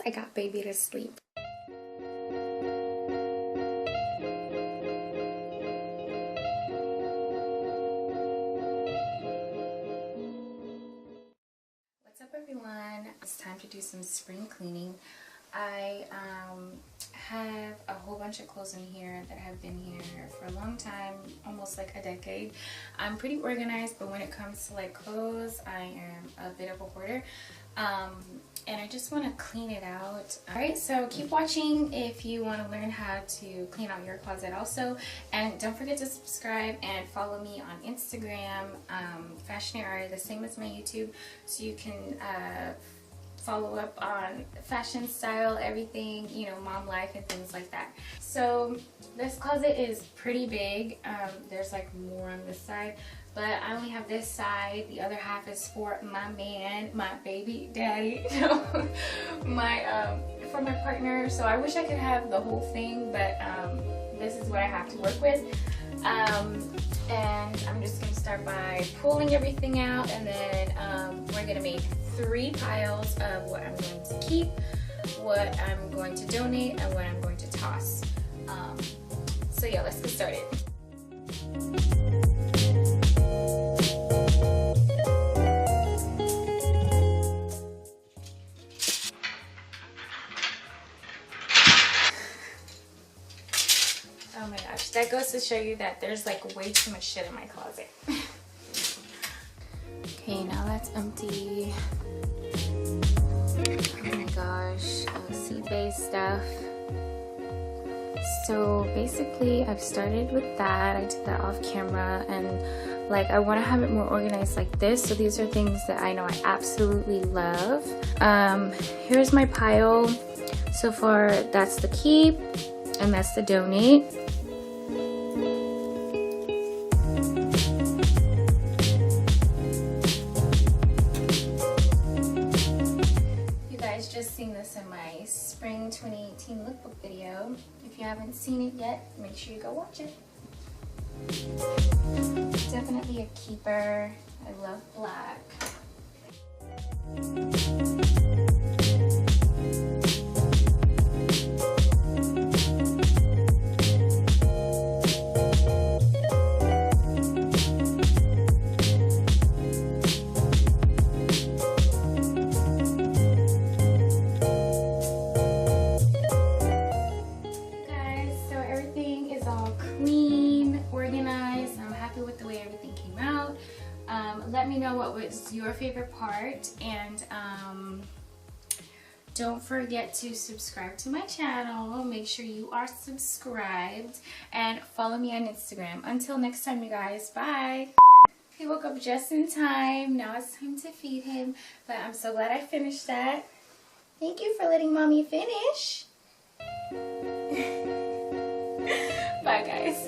I got baby to sleep. What's up, everyone? It's time to do some spring cleaning. I have a whole bunch of clothes in here that have been here for a long time, almost like a decade. I'm pretty organized, but when it comes to like clothes, I am a bit of a hoarder. And I just want to clean it out. Alright, so keep watching if you want to learn how to clean out your closet also. And don't forget to subscribe and follow me on Instagram, FashionerAri, the same as my YouTube, so you can follow up on fashion, style, everything, you know, mom life and things like that. So this closet is pretty big. There's like more on this side, but I only have this side. The other half is for my man, my baby daddy, for my partner. So I wish I could have the whole thing, but this is what I have to work with. And I'm just gonna start by pulling everything out, and then we're gonna make 3 piles of what I'm going to keep, what I'm going to donate, and what I'm going to toss. So yeah, let's get started. Oh my gosh, that goes to show you that there's like way too much shit in my closet. Okay, now that's empty. Oh my gosh, seed-based stuff. So basically I've started with that. I did that off camera, and like I want to have it more organized like this. So these are things that I know I absolutely love. Here's my pile. So far that's the keep and that's the donate. Just seen this in my spring 2018 lookbook video. If you haven't seen it yet, make sure you go watch it. Definitely a keeper. I love black. Let me know what was your favorite part, and don't forget to subscribe to my channel. Make sure you are subscribed and follow me on Instagram. Until next time, you guys, bye. He woke up just in time. Now it's time to feed him, but I'm so glad I finished that. Thank you for letting mommy finish. Bye, guys.